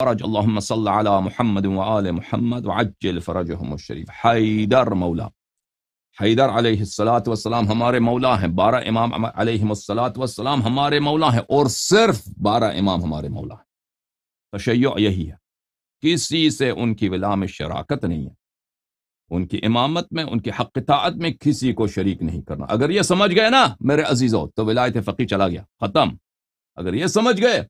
Fridge اللهم صل على محمد وآل محمد وعجل فرجهم الشریف. حیدر مولا، حیدر علیہ الصلوۃ والسلام ہمارے مولا ہیں. 12 امام علیہم الصلوۃ والسلام ہمارے مولا ہیں، اور صرف 12 امام ہمارے مولا ہیں. تشیع یہی ہے، کسی سے ان کی ولا میں شراکت نہیں ہے، ان کی امامت میں، ان کی حق اطاعت میں کسی کو شریک نہیں کرنا. اگر یہ سمجھ گئے نا میرے عزیزو تو ولایت فقیہ چلا گیا، ختم. اگر یہ سمجھ گئے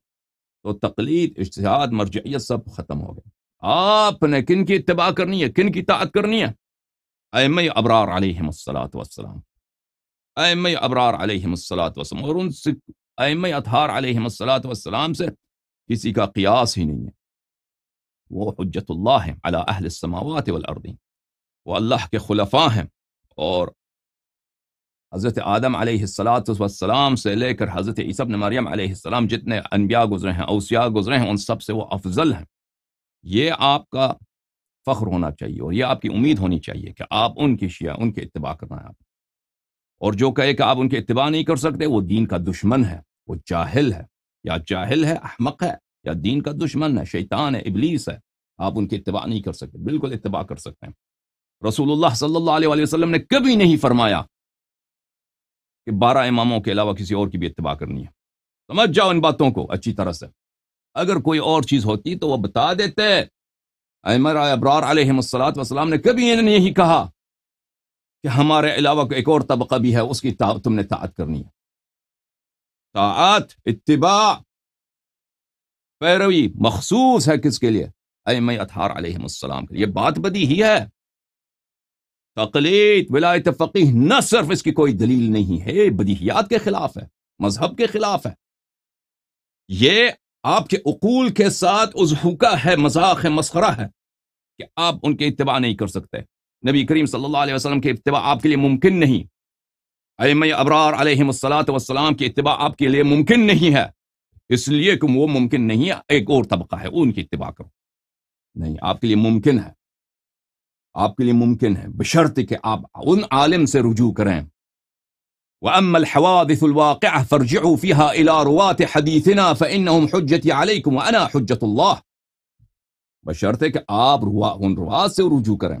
تو تقلید، اجتہاد، مرجعیت سب ختم ہو گئے. آپ نے کن کی اتباع کرنی ہے، کن کی اطاعت کرنی ہے؟ ائمہ ابرار علیہم الصلوۃ والسلام، ائمہ ابرار علیہم الصلوۃ والسلام، اور ان سے ائمہ اطہار علیہم الصلوۃ والسلام سے کسی کا قیاس ہی نہیں ہے. وہ حجت اللہ ہیں علی اہل السماوات والارض، وہ اللہ کے خلفاء ہیں، اور حضرت آدم علیہ الصلوۃ والسلام سے لے کر حضرت عیسیٰ ابن مریم علیہ السلام جتنے انبیاء گزرے ہیں، اوصیاء گزرے ہیں، ان سب سے وہ افضل ہیں. یہ آپ کا فخر ہونا چاہیے، اور یہ آپ کی امید ہونی چاہیے کہ آپ ان کی شیعہ، ان کے اتباع کرنا ہے آپ. اور جو کہے کہ آپ ان کے اتباع نہیں کر سکتے، وہ دین کا دشمن ہے، وہ جاہل ہے، یا جاہل ہے، احمق ہے، یا دین کا دشمن ہے، شیطان ہے، ابلیس ہے. آپ ان کی اتباع نہیں کر سکتے، بالکل اتباع کر سکتے ہیں. رسول اللہ صلی اللہ علیہ وسلم نے کبھی نہیں فرمایا کہ 12 اماموں کے علاوہ کسی اور کی بھی اتباع کرنی ہے. سمجھ جاؤ ان باتوں کو اچھی طرح سے. اگر کوئی اور چیز ہوتی تو وہ بتا دیتے. ائمہ ابرار علیہم الصلوۃ والسلام نے کبھی نہیں کہا کہ ہمارے علاوہ ایک اور طبقہ بھی ہے، اس کی تم نے طاعت کرنی ہے. طاعت، اتباع، پیروی مخصوص ہے کس کے لیے؟ ائمہ اطہار علیہم السلام کے لیے. یہ بات بدی ہی ہے. تقلید، ولایت فقیہ نہ صرف اس کی کوئی دلیل نہیں ہے، بدیہیات کے خلاف ہے، مذہب کے خلاف ہے. یہ آپ کے عقول کے ساتھ اضحوکہ ہے، مذاق ہے، مسخرہ ہے کہ آپ ان کے اتباع نہیں کر سکتے. نبی کریم صلی اللہ علیہ وسلم کے اتباع آپ کے لیے ممکن نہیں. ائمہ ابرار علیہم الصلوۃ والسلام کی اتباع آپ کے لیے ممکن نہیں ہے، اس لیے کہ وہ ممکن نہیں ہے ایک اور طبقہ ہے ان کی اتباع کرو. نہیں، آپ کے لیے ممکن ہے، آپ کے لیے ممکن ہے، بشرط کہ آپ ان عالم سے رجوع کریں. وَأَمَّا الْحَوَادِثُ الْوَاقِعَةُ فَارْجِعُوا فِيهَا إِلَىٰ رُوَاةِ حَدِيثِنَا فَإِنَّهُمْ حُجَّتِي عَلَيْكُمْ وَأَنَا حُجَّةُ اللَّهِ. بشرط کہ آپ ان روات سے رجوع کریں،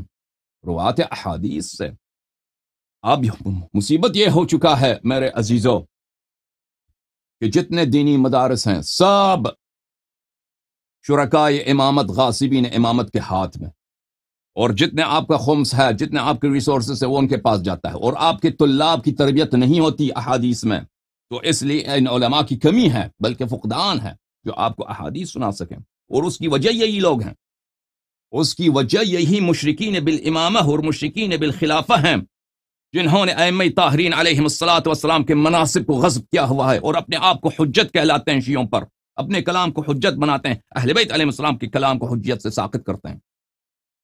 روات احادیث سے. اب مصیبت یہ ہو چکا ہے میرے عزیزو کہ جتنے دینی مدارس ہیں سب شرکائے امامت، غاصبین امامت کے ہاتھ میں، اور جتنے آپ کا خمس ہے، جتنے آپ کے ریسورسز ہے، وہ ان کے پاس جاتا ہے. اور آپ کے طلاب کی تربیت نہیں ہوتی احادیث میں، تو اس لیے ان علماء کی کمی ہے، بلکہ فقدان ہے جو آپ کو احادیث سنا سکیں. اور اس کی وجہ یہی لوگ ہیں، اس کی وجہ یہی مشرکین بالامامہ اور مشرکین بالخلافہ ہیں، جنہوں نے ائمہ طاہرین علیہم الصلوۃ والسلام کے مناصب کو غصب کیا ہوا ہے، اور اپنے آپ کو حجت کہلاتے ہیں شیعوں پر، اپنے کلام کو حجت بناتے ہیں، اہل بیت علیہم السلام کے کلام کو حجت سے ساقط کرتے ہیں.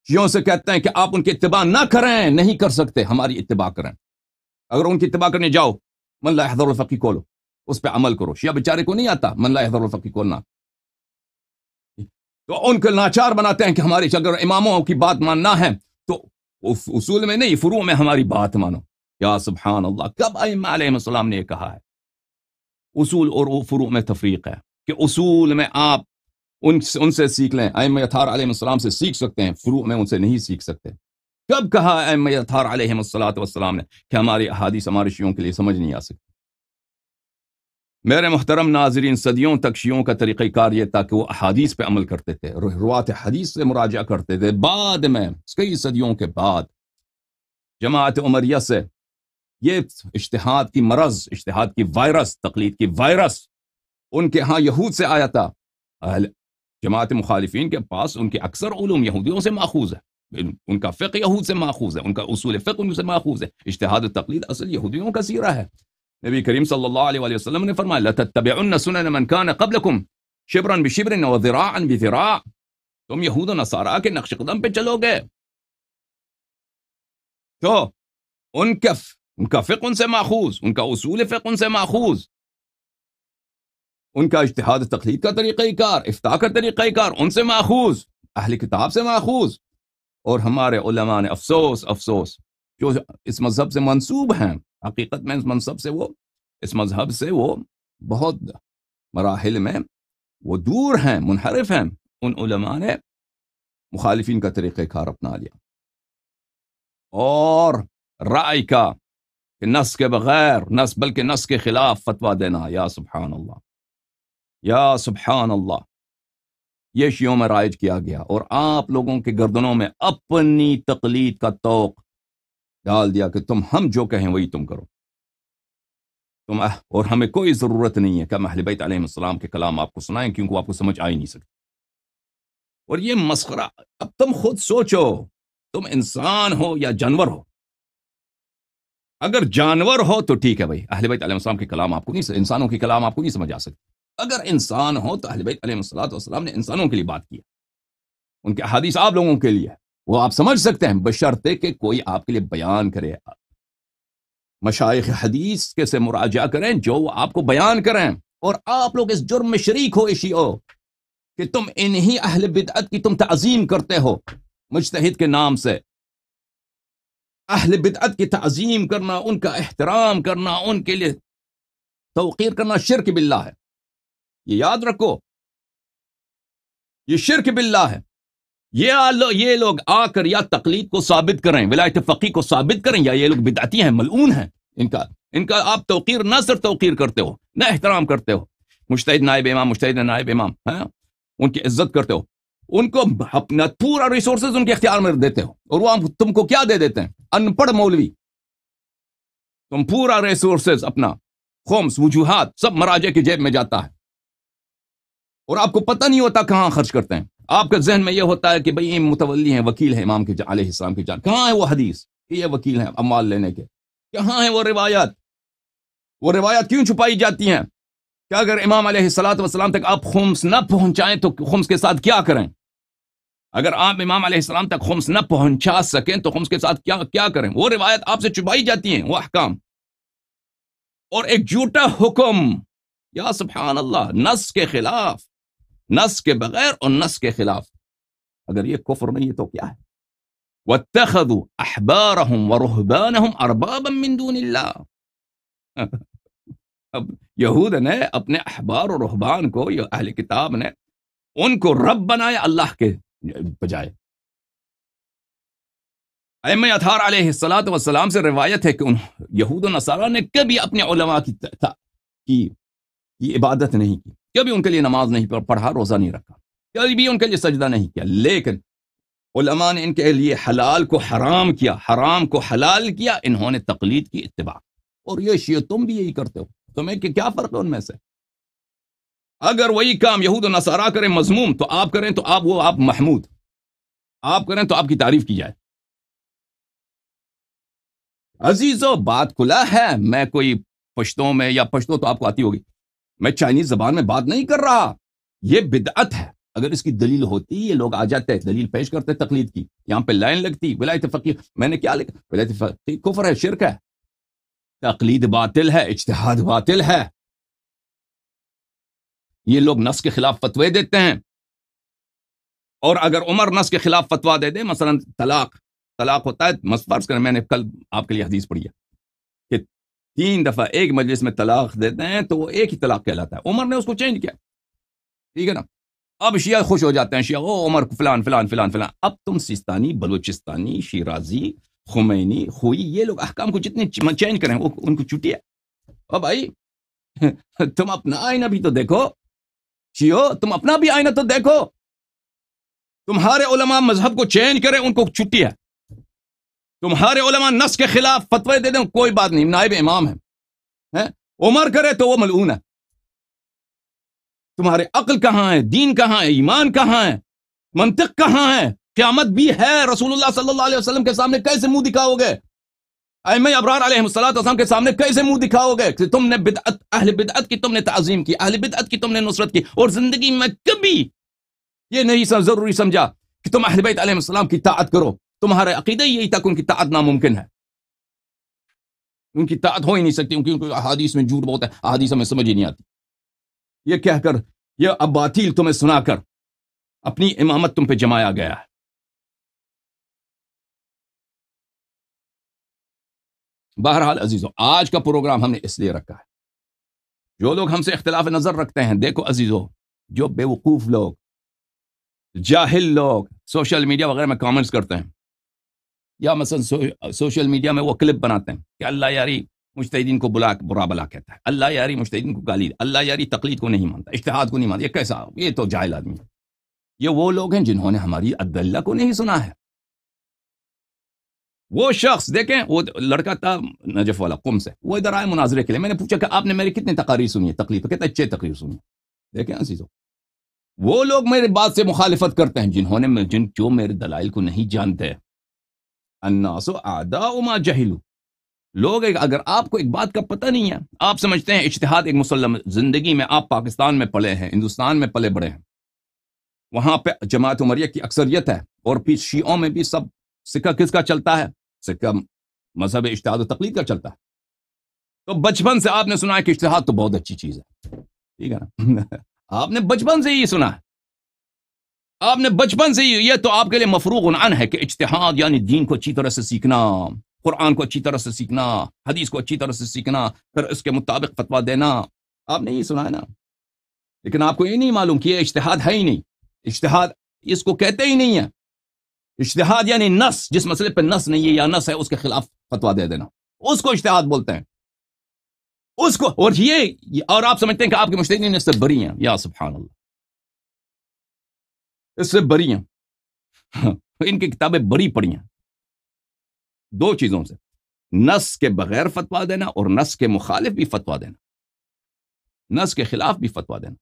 شیعوں سے کہتے ہیں کہ آپ ان کی اتباع نہ کریں، نہیں کر سکتے، ہماری اتباع کریں. اگر ان کی اتباع کرنے جاؤ، من لا يحضر الفقih کھولو، اس پہ عمل کرو. شیعہ بیچارے کو نہیں آتا من لا يحضر الفقih کھولنا، تو ان کو لاچار بناتے ہیں کہ ہماری اگر اماموں کی بات ماننا ہے تو اصول میں نہیں، فروع میں ہماری بات مانو. یا سبحان اللہ، کب ائمہ علیہ السلام نے یہ کہا ہے؟ اصول اور فروع میں تفریق ہے کہ اصول میں آپ ان سے سیکھ لیں، ائمہ اطہار علیہ السلام سے سیکھ سکتے ہیں، فروع میں ان سے نہیں سیکھ سکتے. کب کہا ائمہ اطہار علیہ السلام نے کہ ہماری احادیث ہمارے شیعوں کے لیے سمجھ نہیں آ سکتی؟ میرے محترم ناظرین، صدیوں تک شیعوں کا طریقہ کار یہ تھا کہ وہ احادیث پہ عمل کرتے تھے، روات حدیث سے مراجعہ کرتے تھے. بعد میں کئی صدیوں کے بعد جماعت عمریہ سے یہ اجتہاد کی مرض، اجتہاد کی وائرس، تقلید کی وائرس ان کے ہاں یہود سے آیا تھا. جماعت مخالفین کے پاس ان کے اکثر علوم یہودیوں سے ماخوذ ہے، ان کا فقہ یہود سے ماخوذ ہے، ان کا اصول فقہ ان سے ماخوذ ہے. اجتہاد و تقلید اصل یہودیوں کا سیرہ ہے. نبی کریم صلی اللہ علیہ وسلم نے فرمایا لَتَتَّبِعُنَّ سُنَنَ مَنْ كَانَ قَبْلَكُمْ شِبْرًا بِشِبْرٍ وَذِرَاعًا بِذِرَاعٍ. تم یہود و نصارہ کے نقش قدم پہ چلو گے تو ان کا فقہ ان سے ماخوذ، ان کا اصول فقہ ان سے ماخوذ، ان کا اجتہاد تقلید کا طریقہ کار، افتاء کا طریقہ کار ان سے ماخوذ، اہل کتاب سے ماخوذ. اور ہمارے علماء نے افسوس جو اس مذہب سے منسوب ہیں، حقیقت میں اس مذہب سے وہ بہت مراحل میں وہ دور ہیں، منحرف ہیں. ان علماء نے مخالفین کا طریقہ کار اپنا لیا اور رائے کا کہ نص کے بغیر نص بلکہ نص کے خلاف فتویٰ دینا. یا سبحان اللہ، یا سبحان اللہ. یہ شیعوں میں رائج کیا گیا اور آپ لوگوں کے گردنوں میں اپنی تقلید کا توق ڈال دیا کہ ہم جو کہیں وہی تم کرو. اور ہمیں کوئی ضرورت نہیں ہے کہ ہم اہل بیت علیہ السلام کے کلام آپ کو سنائیں، کیونکہ وہ آپ کو سمجھ آ ہی نہیں سکتی. اور یہ مسخرہ. اب تم خود سوچو، تم انسان ہو یا جانور ہو. اگر جانور ہو تو ٹھیک ہے بھائی، اہل بیت علیہ السلام کے کلام آپ کو نہیں، انسانوں کے کلام آپ کو نہیں سمجھ آ سکتے. اگر انسان ہو تو اہل بیت علیہ السلام نے انسانوں کے لیے بات کی، ان کے حدیث آپ لوگوں کے لیے وہ آپ سمجھ سکتے ہیں، بشرطے کہ کوئی آپ کے لیے بیان کرے. مشائخ حدیث کے سے مراجعہ کریں جو وہ آپ کو بیان کریں. اور آپ لوگ اس جرم میں شریک ہو شیعو کہ تم انہی اہل بدعت کی تم تعظیم کرتے ہو مجتہد کے نام سے. اہل بدعت کی تعظیم کرنا، ان کا احترام کرنا، ان کے لیے توقیر کرنا شرک باللہ ہے. یہ یاد رکھو، یہ شرک باللہ ہے. یہ لوگ آ کر یا تقلید کو ثابت کریں، ولایت فقیہ کو ثابت کریں، یا یہ لوگ بدعتی ہیں، ملعون ہیں. ان کا آپ توقیر نہ صرف توقیر کرتے ہو، نہ احترام کرتے ہو. مجتہد نائب امام، مجتہد نائب امام، ان کی عزت کرتے ہو، ان کو اپنا پورا ریسورسز ان کے اختیار میں دیتے ہو. اور وہ تم کو کیا دے دیتے ہیں؟ ان پڑھ مولوی. تم پورا ریسورسز اپنا خمس وجوہات سب مراجع کی جیب میں جاتا ہے، اور آپ کو پتہ نہیں ہوتا کہاں خرچ کرتے ہیں. آپ کے ذہن میں یہ ہوتا ہے کہ بھئی متولی ہیں، وکیل ہیں امام کے علیہ السلام کی جان. کہاں ہے وہ حدیث کہ یہ وکیل ہیں اموال لینے کے؟ کہاں ہے وہ روایات؟ وہ روایات کیوں چھپائی جاتی ہیں کہ اگر امام علیہ السلام تک آپ خمس نہ پہنچائیں تو خمس کے ساتھ کیا کریں؟ اگر آپ امام علیہ السلام تک خمس نہ پہنچا سکیں تو خمس کے ساتھ کیا کریں؟ وہ روایت آپ سے چھپائی جاتی ہیں، وہ احکام. اور ایک جھوٹا حکم، یا سبحان اللہ، نص کے خلاف، نص کے بغیر اور نص کے خلاف. اگر یہ کفر نہیں ہے تو کیا ہے؟ وَاتَّخَذُوا أَحْبَارَهُمْ وَرُهْبَانَهُمْ أَرْبَابًا مِّن دُونِ اللَّهِ. اب یہود نے اپنے احبار اور رہبان کو، یہ اہل کتاب نے ان کو رب بنایا اللہ کے بجائے. ائمہ اطہار علیہ السلام سے روایت ہے کہ یہود و نصارہ نے کبھی اپنے علماء کی عبادت نہیں کی، کبھی ان کے لیے نماز نہیں پڑھا، روزہ نہیں رکھا، کبھی بھی ان کے لیے سجدہ نہیں کیا. لیکن علماء نے ان کے لیے حلال کو حرام کیا، حرام کو حلال کیا. انہوں نے تقلید کی، اتباع. اور یہ شیعہ تم بھی یہی کرتے ہو. تمہیں کیا فرق ہے ان میں سے؟ اگر وہی کام یہود و نصارہ کریں مذموم تو آپ کریں تو آپ محمود، آپ کریں تو آپ کی تعریف کی جائے. عزیزو بات کھلا ہے. میں کوئی پشتوں میں، یا پشتوں تو آپ کو آتی ہوگی، میں چائنیز زبان میں بات نہیں کر رہا. یہ بدعت ہے. اگر اس کی دلیل ہوتی، یہ لوگ آ جاتے، دلیل پیش کرتے تقلید کی، یہاں پہ لائن لگتی ولایت فقیہ. میں نے کیا لکھا؟ ولایت فقیہ کفر ہے، شرک ہے، تقلید باطل ہے، اجتہاد باطل ہے. یہ لوگ نص کے خلاف فتوے دیتے ہیں. اور اگر عمر نص کے خلاف فتوا دے دے، مثلا طلاق ہوتا ہے، فرض کریں میں نے کل آپ کے لیے حدیث پڑھی ہے کہ 3 دفعہ ایک مجلس میں طلاق دیتے ہیں تو وہ ایک ہی طلاق کہلاتا ہے. عمر نے اس کو چینج کیا، ٹھیک ہے نا. اب شیعہ خوش ہو جاتے ہیں، شیعہ او عمر فلان فلان فلان فلان. اب تم سیستانی، بلوچستانی، شیرازی، خمینی، خوئی، یہ لوگ احکام کو جتنے چینج کریں وہ ان کو چٹی ہے. او بھائی تم اپنا آئینہ بھی تو دیکھو. شیعو تم اپنا بھی آئینہ تو دیکھو. تمہارے علماء مذہب کو چینج کریں ان کو چھٹی ہے. تمہارے علماء نص کے خلاف فتوے دے دیں، کوئی بات نہیں، نائب امام ہے. عمر کرے تو وہ ملعون ہے. تمہارے عقل کہاں ہے؟ دین کہاں ہے؟ ایمان کہاں ہے؟ منطق کہاں ہے؟ قیامت بھی ہے. رسول اللہ صلی اللہ علیہ وسلم کے سامنے کیسے منہ دکھاؤ گے؟ ائمہ ابرار علیہ السلام کے سامنے کیسے منہ دکھاؤ گے کہ تم نے اہل بدعت کی تم نے تعظیم کی، اہل بدعت کی تم نے نصرت کی، اور زندگی میں کبھی یہ نہیں ضروری سمجھا کہ تم اہل بیت علیہ السلام کی طاعت کرو. تمہارے عقیدہ یہی تک ان کی طاعت ناممکن ہے. ان کی طاعت ہو ہی نہیں سکتی کیونکہ احادیث میں جھوٹ بہت ہے، احادیث ہمیں سمجھ ہی نہیں آتی. یہ کہہ کر، یہ اباطیل تمہیں سنا کر اپنی امامت تم پہ جمایا گیا ہے. بہرحال عزیزو، آج کا پروگرام ہم نے اس لیے رکھا ہے، جو لوگ ہم سے اختلاف نظر رکھتے ہیں، دیکھو عزیزو، جو بے وقوف لوگ جاہل لوگ سوشل میڈیا وغیرہ میں کامنٹس کرتے ہیں، یا مثلا سوشل میڈیا میں وہ کلپ بناتے ہیں کہ اللہ یاری مجتہدین کو برا بلا کہتا ہے، اللہ یاری مجتہدین کو گالی، اللہ یاری تقلید کو نہیں مانتا، اجتہاد کو نہیں مانتا. یہ کیسا؟ یہ تو جاہل آدمی ہے. یہ وہ لوگ ہیں جنہوں نے ہماری ادلہ کو نہیں سنا ہے. وہ شخص دیکھیں، وہ لڑکا تھا نجف والا قم سے، وہ ادھر آئے مناظرے کے لیے. میں نے پوچھا کہ آپ نے میری کتنی تقاریر سنی ہے تقلید؟ کہتا ہے 6 تقریر سنی. دیکھیں عزیزو، وہ لوگ میرے بات سے مخالفت کرتے ہیں جنہوں نے جو میرے دلائل کو نہیں جانتے. الناس اعداء ما جہلوا. لوگ اگر آپ کو ایک بات کا پتہ نہیں ہے، آپ سمجھتے ہیں اجتہاد ایک مسلم زندگی میں. آپ پاکستان میں پلے ہیں، ہندوستان میں پلے بڑے ہیں، وہاں پہ جماعت عمریہ کی اکثریت ہے، اور پھر شیعوں میں بھی سب سکہ کس کا چلتا ہے؟ سکہ مذہب اجتہاد و تقلید کا چلتا ہے. تو بچپن سے آپ نے سنا ہے کہ اجتہاد تو بہت اچھی چیز ہے، ٹھیک ہے نا؟ آپ نے بچپن سے ہی سنا ہے، آپ نے بچپن سے ہی. یہ تو آپ کے لیے مفروغ عنہ ہے کہ اجتہاد یعنی دین کو اچھی طرح سے سیکھنا، قرآن کو اچھی طرح سے سیکھنا، حدیث کو اچھی طرح سے سیکھنا، پھر اس کے مطابق فتویٰ دینا. آپ نے یہ سنا ہے نا. لیکن آپ کو یہ نہیں معلوم کہ یہ اجتہاد ہے ہی نہیں. اجتہاد اس کو کہتے ہی نہیں ہے. اجتہاد یعنی نص، جس مسئلے پہ نص نہیں ہے یا نص ہے اس کے خلاف فتویٰ دے دینا، اس کو اجتہاد بولتے ہیں. اس کو، اور آپ سمجھتے ہیں کہ آپ کے مجتہدین اس سے بری ہیں. یا سبحان اللہ، اس سے بری ہیں. ان کی کتابیں بری پڑی ہیں 2 چیزوں سے: نص کے بغیر فتویٰ دینا اور نص کے مخالف بھی فتویٰ دینا، نص کے خلاف بھی فتویٰ دینا.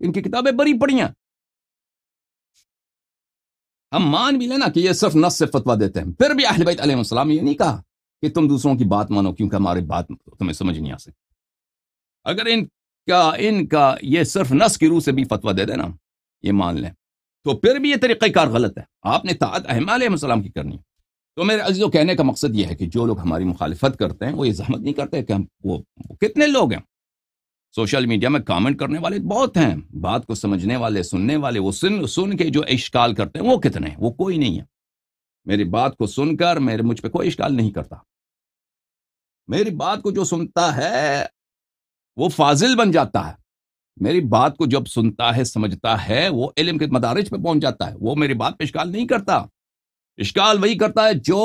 ان کی کتابیں بری پڑی ہیں. ہم مان بھی لینا کہ یہ صرف نص سے فتویٰ دیتے ہیں، پھر بھی اہل بیت علیہ السلام یہ نہیں کہا کہ تم دوسروں کی بات مانو کیونکہ ہماری بات تمہیں سمجھ نہیں آ سکتی. اگر ان کا یہ صرف نص کی روح سے بھی فتویٰ دے دینا، یہ مان لیں، تو پھر بھی یہ طریقہ کار غلط ہے. آپ نے طاعت ائمہ علیہ السلام کی کرنی ہے. تو میرے عزیزوں، کہنے کا مقصد یہ ہے کہ جو لوگ ہماری مخالفت کرتے ہیں وہ یہ زحمت نہیں کرتے کہ وہ کتنے لوگ ہیں سوشل میڈیا میں کامنٹ کرنے والے بہت ہیں، بات کو سمجھنے والے، سننے والے، وہ سن کے جو اشکال کرتے ہیں وہ کتنے ہیں؟ وہ کوئی نہیں ہے. میری بات کو سن کر مجھ پہ کوئی اشکال نہیں کرتا. میری بات کو جو سنتا ہے وہ فاضل بن جاتا ہے. میری بات کو جب سنتا ہے، سمجھتا ہے، وہ علم کے مدارج پہ پہنچ جاتا ہے. وہ میری بات پہ اشکال نہیں کرتا. اشکال وہی کرتا ہے جو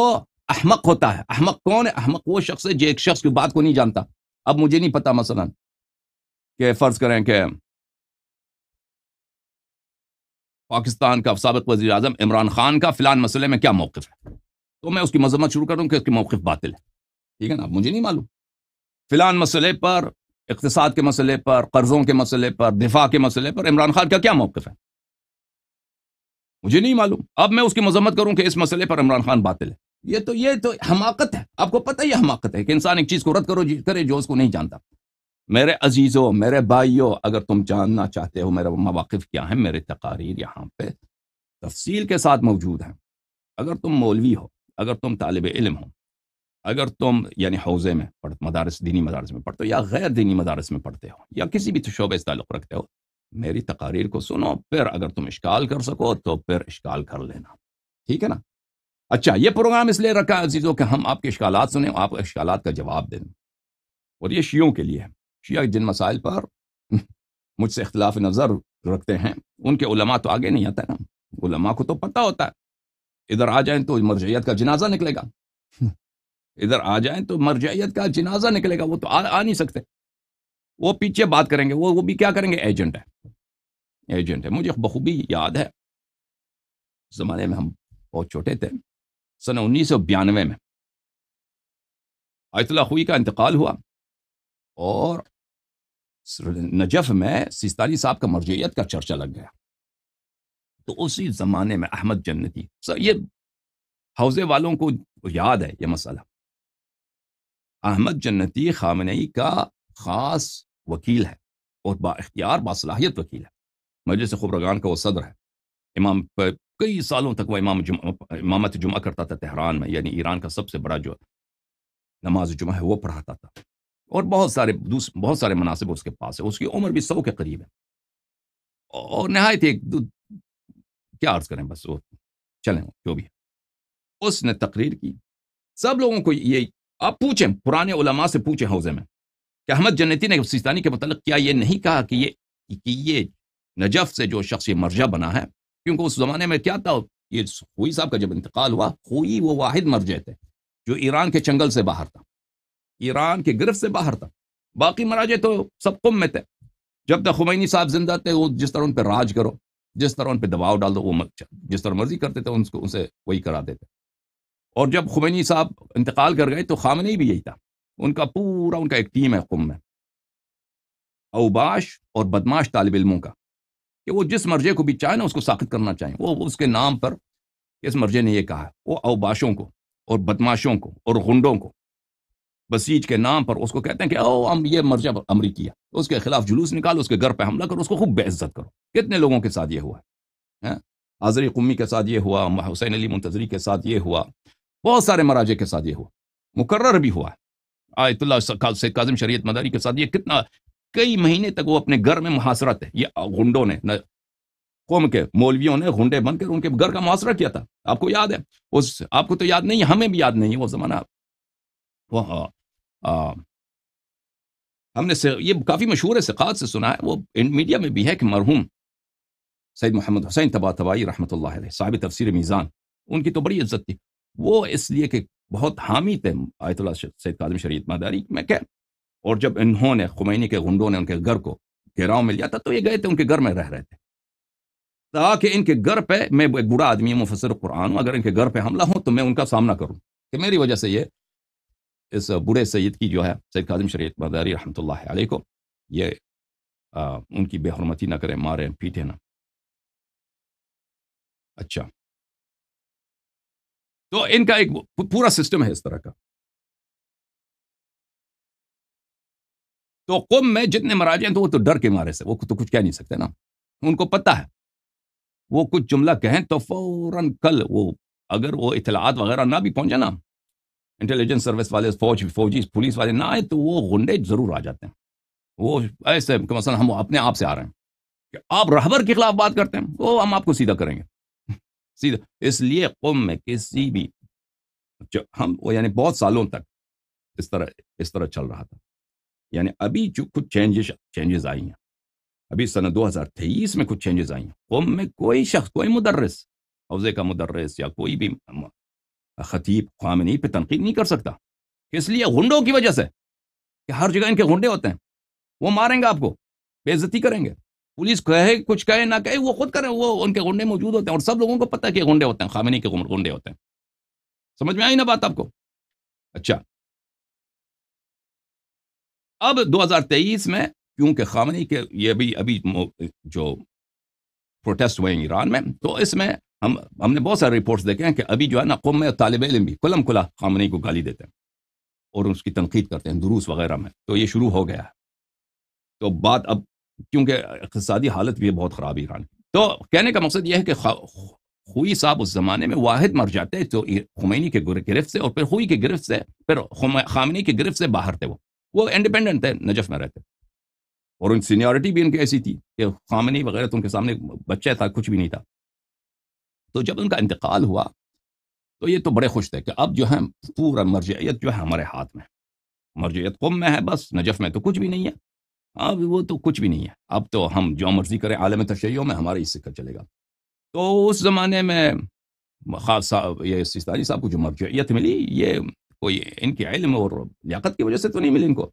احمق ہوتا ہے. احمق کون ہے؟ احمق وہ شخص ہے جو ایک شخص کی بات کو نہیں جانتا. اب مجھے نہیں پتا مثلا کہ فرض کریں کہ پاکستان کا سابق وزیر اعظم عمران خان کا فلان مسئلے میں کیا موقف ہے، تو میں اس کی مذمت شروع کروں کہ اس کی موقف باطل ہے. ٹھیک ہے نا؟ مجھے نہیں معلوم فلان مسئلے پر، اقتصاد کے مسئلے پر، قرضوں کے مسئلے پر، دفاع کے مسئلے پر عمران خان کا کیا موقف ہے، مجھے نہیں معلوم. اب میں اس کی مذمت کروں کہ اس مسئلے پر عمران خان باطل ہے. یہ تو حماقت ہے. آپ کو پتہ یہ حماقت ہے کہ انسان ایک چیز کو رد کرے جو اس کو نہیں جانتا. میرے عزیزوں، میرے بھائیوں، اگر تم جاننا چاہتے ہو میرے مواقف کیا ہیں، میرے تقاریر یہاں پہ تفصیل کے ساتھ موجود ہیں. اگر تم مولوی ہو، اگر تم طالب علم ہو، اگر تم یعنی حوزے میں مدارس، دینی مدارس میں پڑھتے ہو یا غیر دینی مدارس میں پڑھتے ہو یا کسی بھی شعبے سے تعلق رکھتے ہو، میری تقاریر کو سنو. پھر اگر تم اشکال کر سکو تو پھر اشکال کر لینا. ٹھیک ہے نا؟ اچھا، یہ پروگرام اس لیے رکھا ہے عزیزوں کہ ہم آپ کے اشکالات سنیں، آپ اشکالات کا جواب دیں. اور یہ شیعوں کے لیے ہے. شیعہ جن مسائل پر مجھ سے اختلاف نظر رکھتے ہیں ان کے علماء تو آگے نہیں آتا نا. علماء کو تو پتہ ہوتا ہے ادھر آ جائیں تو مرجعیت کا جنازہ نکلے گا، ادھر آ جائیں تو مرجعیت کا جنازہ نکلے گا. وہ تو آ نہیں سکتے، وہ پیچھے بات کریں گے. وہ بھی کیا کریں گے؟ ایجنٹ ہے. مجھے بخوبی یاد ہے زمانے میں ہم بہت چھوٹے تھے، سن 1992 میں آیت اللہ خوئی کا انتقال ہوا اور نجف میں سیستانی صاحب کا مرجعیت کا چرچا لگ گیا. تو اسی زمانے میں احمد جنتی، یہ حوزے والوں کو یاد ہے یہ مسئلہ، احمد جنتی خامنئی کا خاص وکیل ہے اور با اختیار باصلاحیت وکیل ہے. مجلس خبرگان کا وہ صدر ہے. امام کئی سالوں تک وہ امامت جمعہ کرتا تھا تہران میں، یعنی ایران کا سب سے بڑا جو نماز جمعہ ہے وہ پڑھاتا تھا. اور بہت سارے مناصب اس کے پاس ہے. اس کی عمر بھی 100 کے قریب ہے اور نہایت کیا عرض کریں، بس وہ چلیں جو بھی ہے. اس نے تقریر کی. سب لوگوں کو یہ آپ پوچھیں، پرانے علماء سے پوچھیں حوزے میں کہ احمد جنتی نے سیستانی کے متعلق کیا یہ نہیں کہا کہ یہ نجف سے جو شخص یہ مرجع بنا ہے کیونکہ اس زمانے میں کیا تھا، یہ خوئی صاحب کا جب انتقال ہوا، خوئی وہ واحد مرجع تھے جو ایران کے چنگل سے باہر تھا، ایران کے گرفت سے باہر تھا، باقی مراجع تو سب قم میں تھے. جب تک خمینی صاحب زندہ تھے وہ جس طرح ان پہ راج کرو، جس طرح ان پہ دباؤ ڈال دو، وہ جس طرح مرضی کرتے تھے ان سے وہی کرا دیتے. اور جب خمینی صاحب انتقال کر گئے تو خامنئی بھی یہی تھا، ان کا پورا ان کا ایک ٹیم ہے قم میں، اوباش اور بدماش طالب علموں کا، کہ وہ جس مرجع کو بھی چاہے نا اس کو ساخت کرنا چاہیں، وہ اس کے نام پر اس مرجع نے یہ کہا، وہ اوباشوں کو اور بدماشوں کو اور غنڈوں کو بسیج کے نام پر اس کو کہتے ہیں کہ ہم یہ مرجع امریکی ہے، اس کے خلاف جلوس نکالو، اس کے گھر پہ حملہ کرو، اس کو خوب بے عزت کرو. کتنے لوگوں کے ساتھ یہ ہوا ہے، آذری قمی کے ساتھ یہ ہوا، حسین علی منتظری کے ساتھ یہ ہوا، بہت سارے مراجع کے ساتھ یہ ہوا، مقرر بھی ہوا ہے. آیت اللہ سید کاظم شریعت مداری کے ساتھ یہ کتنا کئی مہینے تک وہ اپنے گھر میں محاصرت ہے، یہ غنڈوں نے، قوم کے مولویوں نے غنڈے بن کر ان کے گھر کا محاصرہ کیا تھا. آپ کو یاد ہے، آپ کو تو یاد نہیں، ہمیں بھی یاد نہیں ہے وہ زمانہ. وہ ہم نے یہ کافی مشہور ہے، ثقات سے سنا ہے، وہ میڈیا میں بھی ہے کہ مرحوم سید محمد حسین طباطبائی رحمۃ اللہ علیہ، صاحب تفسیر میزان، ان کی تو بڑی عزت تھی. وہ اس لیے کہ بہت حامی تھے آیت اللہ سید کاظم شریعت مداری میں کہ، اور جب انہوں نے خمینی کے غنڈوں نے ان کے گھر کو گھیراؤ میں لیا تھا تو یہ گئے تھے ان کے گھر میں رہ رہے تھے، تاکہ ان کے گھر پہ، میں ایک بڑا آدمی ہوں، مفسر قرآن ہوں، اگر ان کے گھر پہ حملہ ہو تو میں ان کا سامنا کروں، کہ میری وجہ سے یہ اس بوڑھے سید کی جو ہے سید کاظم شریعت مداری رحمۃ اللہ علیہ کو یہ ان کی بے حرمتی نہ کریں، مارے پیٹے نہ. اچھا، تو ان کا ایک پورا سسٹم ہے اس طرح کا. تو قم میں جتنے مراجع ہیں تو وہ تو ڈر کے مارے سے وہ تو کچھ کہہ نہیں سکتے نا، ان کو پتہ ہے وہ کچھ جملہ کہیں تو فوراً کل وہ اگر وہ اطلاعات وغیرہ نہ بھی پہنچے نا، انٹیلیجنس سروس والے، فوجی پولیس والے نہ آئے تو وہ غنڈے ضرور آ جاتے ہیں. وہ ایسے کہ مثلا ہم اپنے آپ سے آ رہے ہیں کہ آپ رہبر کے خلاف بات کرتے ہیں، وہ ہم آپ کو سیدھا کریں گے سیدھا. اس لیے قم میں کسی بھی ہم یعنی بہت سالوں تک اس طرح چل رہا تھا. یعنی ابھی جو کچھ چینجز آئی ہیں، ابھی سنہ 2023 میں کچھ چینجز آئی ہیں. قم میں کوئی شخص، کوئی مدرس، حوزے کا مدرس یا کوئی بھی خطیب خامنئی پہ تنقید نہیں کر سکتا. اس لیے غنڈوں کی وجہ سے کہ ہر جگہ ان کے غنڈے ہوتے ہیں، وہ ماریں گے آپ کو، بے عزتی کریں گے، پولیس کہے کچھ کہے نہ کہے وہ خود کریں، وہ ان کے غنڈے موجود ہوتے ہیں، اور سب لوگوں کو پتہ ہے کہ غنڈے ہوتے ہیں، خامنئی کے غنڈے ہوتے ہیں. سمجھ میں آئی نا بات آپ کو؟ اچھا، اب 2023 میں کیونکہ خامنئی کے یہ بھی ابھی جو پروٹیسٹ ہوئے ہیں ایران میں، تو اس میں ہم نے بہت سارے رپورٹس دیکھے ہیں کہ ابھی جو ہے نا قم میں طالب علم بھی کلم کلا خامنئی کو گالی دیتے ہیں اور اس کی تنقید کرتے ہیں دروس وغیرہ میں. تو یہ شروع ہو گیا ہے. تو بات اب کیونکہ اقتصادی حالت بھی ہے بہت خراب ایران کی، تو کہنے کا مقصد یہ ہے کہ خوئی صاحب اس زمانے میں واحد مر جاتے ہیں تو خمینی کے گرفت سے، اور پھر خوئی کے گرفت سے، پھر خامنئی کی گرفت سے باہر تھے. وہ انڈیپینڈنٹ تھے، نجف میں رہتے، اور ان سینیورٹی بھی ان کی ایسی تھی کہ خامنئی وغیرہ تو ان کے سامنے بچہ تھا، کچھ بھی نہیں تھا. تو جب ان کا انتقال ہوا تو یہ تو بڑے خوش تھے کہ اب جو ہے پورا مرجعیت جو ہے ہمارے ہاتھ میں، مرجعیت قم میں ہے، بس نجف میں تو کچھ بھی نہیں ہے. اب وہ تو کچھ بھی نہیں ہے، اب تو ہم جو مرضی کریں عالم تشیع میں ہمارے اس سے چلے گا. تو اس زمانے میں خاص یہ سیستانی صاحب کو جو مرجعیت ملی، یہ کوئی ان کے علم اور لیاقت کی وجہ سے تو نہیں ملی ان کو.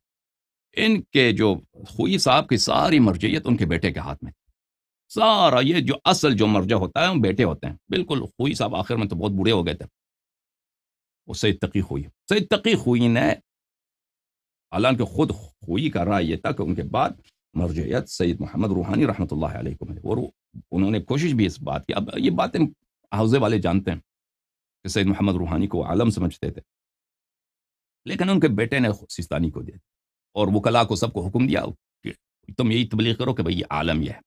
ان کے جو خوئی صاحب کی ساری مرجعیت ان کے بیٹے کے ہاتھ میں، سارا یہ جو اصل جو مرجع ہوتا ہے وہ بیٹے ہوتے ہیں. بالکل خوئی صاحب آخر میں تو بہت بوڑھے ہو گئے تھے. وہ سید تقی خوئی نے، حالانکہ خود خوئی کا رائے یہ تھا کہ ان کے بعد مرجعیت سید محمد روحانی رحمۃ اللہ علیہ کو ملے، اور انہوں نے کوشش بھی اس بات کی. اب یہ باتیں حوزے والے جانتے ہیں کہ سید محمد روحانی کو عالم سمجھتے تھے، لیکن ان کے بیٹے نے سیستانی کو دیا، اور وکلاء کو سب کو حکم دیا کہ تم یہی تبلیغ کرو کہ بھئی یہ عالم یہ ہے،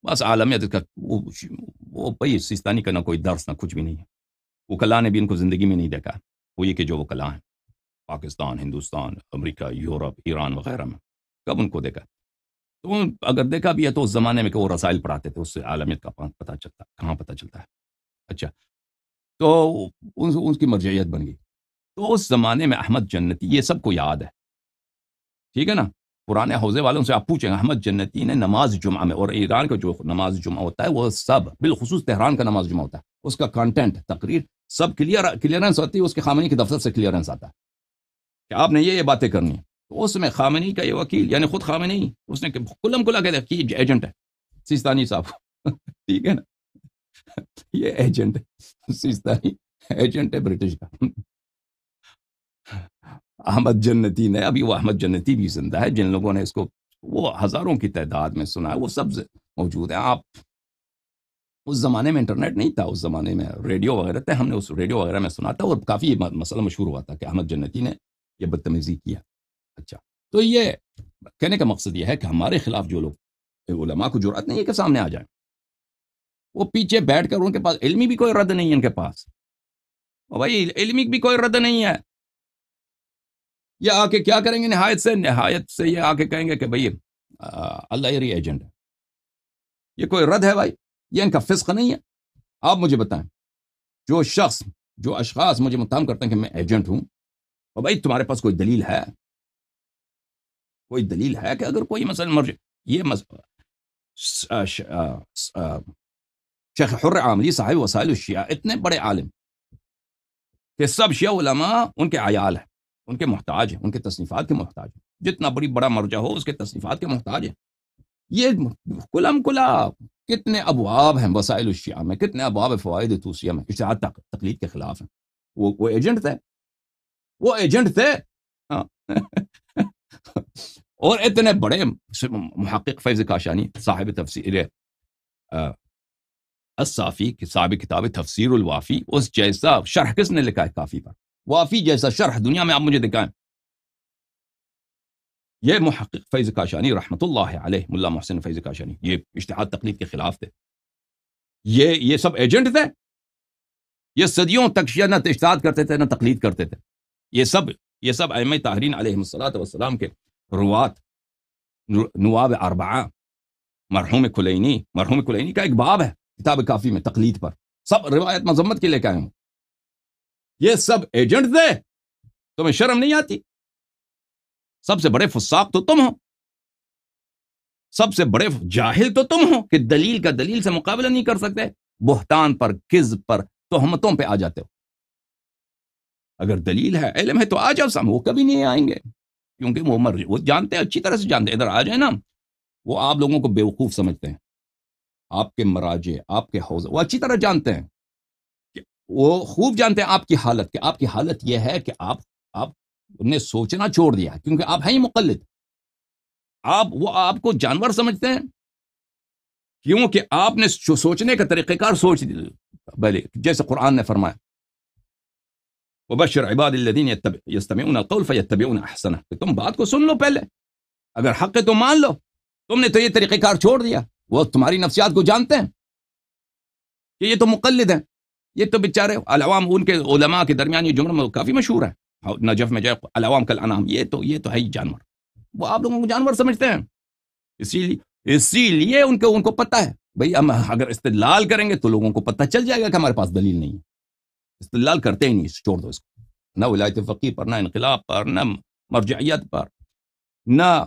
بس عالمیت کا. وہ بھئی سیستانی کا نہ کوئی درس نہ کچھ بھی نہیں ہے. وکلاء نے بھی ان کو زندگی میں نہیں دیکھا. وہ یہ کہ جو وکلاء ہیں پاکستان، ہندوستان، امریکہ، یورپ، ایران وغیرہ میں، کب ان کو دیکھا؟ تو اگر دیکھا بھی ہے تو اس زمانے میں کہ وہ رسائل پڑھاتے تھے، اس سے عالمیت کا پتہ چلتا ہے، کہاں پتہ چلتا ہے. اچھا، تو ان کی مرجعیت بن گئی. تو اس زمانے میں احمد جنتی، یہ سب کو یاد ہے، ٹھیک ہے نا، پرانے حوزے والوں سے آپ پوچھیں احمد جنتی نے نماز جمعہ میں، اور ایران کا جو نماز جمعہ ہوتا ہے وہ سب، بالخصوص تہران کا نماز جمعہ ہوتا ہے، اس کا کانٹینٹ تقریر سب کلیئرنس ہوتی ہے، اس کے خامنئی کے دفتر سے کلیئرنس آتا ہے کہ آپ نے یہ باتیں کرنی ہیں. تو اس میں خامنئی کا یہ وکیل یعنی خود خامنئی اس نے کلم کلا کہہ دیا کہ ایجنٹ ہے سیستانی صاحب ٹھیک ہے نا، یہ ایجنٹ ہے سیستانی، ایجنٹ ہے برٹش کا. احمد جنتی نے، ابھی وہ احمد جنتی بھی زندہ ہے، جن لوگوں نے اس کو وہ ہزاروں کی تعداد میں سنا ہے، وہ سب موجود ہیں. آپ اس زمانے میں انٹرنیٹ نہیں تھا، اس زمانے میں ریڈیو وغیرہ تھے، ہم نے اس ریڈیو وغیرہ میں سنا تھا، اور کافی مسئلہ مشہور ہوا تھا کہ احمد جنتی نے یہ بدتمیزی کیا. اچھا، تو یہ کہنے کا مقصد یہ ہے کہ ہمارے خلاف جو لوگ علماء کو جرأت نہیں ہے کہ سامنے آ جائیں، وہ پیچھے بیٹھ کر ان کے پاس علمی بھی کوئی رد نہیں ہے، ان کے پاس بھائی علمی بھی کوئی رد نہیں ہے. یہ آ کے کیا کریں گے، نہایت سے یہ آ کے کہیں گے کہ بھئی اللہ یہ ایجنٹ ہے. یہ کوئی رد ہے بھائی؟ یہ ان کا فسق نہیں ہے؟ آپ مجھے بتائیں، جو اشخاص مجھے متہم کرتے ہیں کہ میں ایجنٹ ہوں، اور بھائی تمہارے پاس کوئی دلیل ہے؟ کوئی دلیل ہے کہ اگر کوئی مثلا یہ شیخ حر عاملی صاحب وسائل الشیعہ اتنے بڑے عالم کہ سب شیعہ علماء ان کے عیال ہیں، ان کے محتاج ہیں، ان کے تصنیفات کے محتاج ہیں، جتنا بڑا مرجع ہو اس کے تصنیفات کے محتاج ہیں. یہ کلم کلا کتنے ابواب ہیں وسائل الشیعہ میں، کتنے ابواب فوائد توسیہ میں اجتہاد تقلید کے خلاف ہیں. وہ ایجنٹ تھے، وہ ایجنٹ تھے. اور اتنے بڑے محقق فیض کاشانی صاحب تفسیر الصافی، صاحب کتاب تفسیر الوافی، اس جیسا شرح کس نے لکھا ہے کافی پر؟ وافی جیسا شرح دنیا میں آپ مجھے دکھائیں. یہ محقق فیض کاشانی رحمت اللہ علیہ، ملا محسن فیض کاشانی، یہ اجتہاد تقلید کے خلاف تھے. یہ سب ایجنٹ تھے. یہ صدیوں تک شیعہ نہ اجتہاد کرتے تھے نہ تقلید کرتے تھے. یہ سب ائمہ طاہرین علیہم الصلوۃ والسلام کے روات، نواب اربعہ. مرحوم کلینی کا ایک باب ہے کتاب کافی میں تقلید پر، سب روایت مذمت کے لے کے آئے ہوں. یہ سب ایجنٹ تھے. تمہیں شرم نہیں آتی؟ سب سے بڑے فساق تو تم ہو، سب سے بڑے جاہل تو تم ہو کہ دلیل سے مقابلہ نہیں کر سکتے، بہتان پر، کذب پر، تہمتوں پہ آ جاتے ہو. اگر دلیل ہے، علم ہے تو آ جاؤ سامنے. وہ کبھی نہیں آئیں گے کیونکہ وہ جانتے ہیں، اچھی طرح سے جانتے ہیں. ادھر آ جائیں نا، وہ آپ لوگوں کو بیوقوف سمجھتے ہیں. آپ کے مراجع، آپ کے حوزے وہ اچھی طرح جانتے ہیں، وہ خوب جانتے ہیں آپ کی حالت، کہ آپ کی حالت یہ ہے کہ آپ نے سوچنا چھوڑ دیا کیونکہ آپ ہیں ہی مقلد. آپ کو جانور سمجھتے ہیں کیونکہ آپ نے سوچنے کا طریقہ کار سوچ دیا. بھلے جیسے قرآن نے فرمایا وبشر عباد الذین یستمعون القول فیتبعون احسنہ، کہ تم بات کو سن لو پہلے، اگر حق ہے تو مان لو. تم نے تو یہ طریقہ کار چھوڑ دیا. وہ تمہاری نفسیات کو جانتے ہیں کہ یہ تو مقلد ہیں، یہ تو بیچارے العوام. ان کے علماء کے درمیان یہ جملہ کافی مشہور ہے نجف میں جائے العوام کالانعام، یہ تو ہے ہی جانور. وہ آپ لوگوں کو جانور سمجھتے ہیں. اسی لیے ان کو پتہ ہے بھئی ہم اگر استدلال کریں گے تو لوگوں کو پتہ چل جائے گا کہ ہمارے پاس دلیل نہیں ہے. استدلال کرتے ہی نہیں، چھوڑ دو اس کو. نہ ولایت فقیہ پر، نہ انقلاب پر، نہ مرجعیت پر، نہ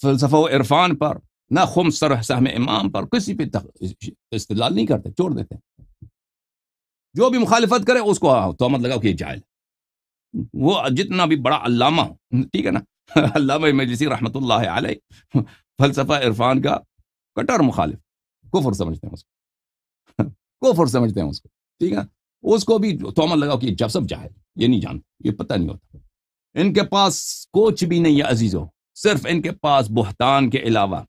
فلسفہ و عرفان پر، نہ خمس سرح سہم امام پر، کسی پہ استدلال نہیں کرتے، چھوڑ دیتے. جو بھی مخالفت کرے اس کو تہمت لگاؤ کہ یہ جاہل. وہ جتنا بھی بڑا علامہ، ٹھیک ہے نا، علامہ مجلسی رحمت اللہ علیہ فلسفہ عرفان کا کٹر مخالف، کفر سمجھتے ہیں اس کو، کفر سمجھتے ہیں اس کو، ٹھیک ہے. اس کو بھی تہمت لگاؤ کہ جب سب جاہل، یہ نہیں جانتے، یہ پتہ نہیں ہوتا. ان کے پاس کچھ بھی نہیں ہے عزیزو، صرف ان کے پاس بہتان کے علاوہ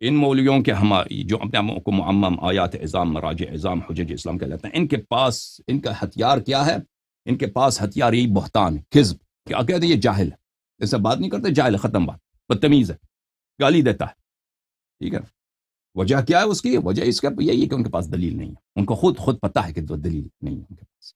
ان مولویوں کے ہماری جو اپنے آپ کو معمم، آیات عظام، مراجع عظام، حجج اسلام کہلاتے ہیں، ان کے پاس ان کا ہتھیار کیا ہے؟ ان کے پاس ہتھیار یہی بہتان، کذب. کیا کہتے ہیں یہ جاہل ہے، ایسا بات نہیں کرتے، جاہل، ختم بات، بدتمیز ہے، گالی دیتا ہے. ٹھیک ہے. وجہ کیا ہے اس کی؟ وجہ اس کا یہی ہے کہ ان کے پاس دلیل نہیں ہے. ان کو خود پتہ ہے کہ دلیل نہیں ہے ان کے پاس.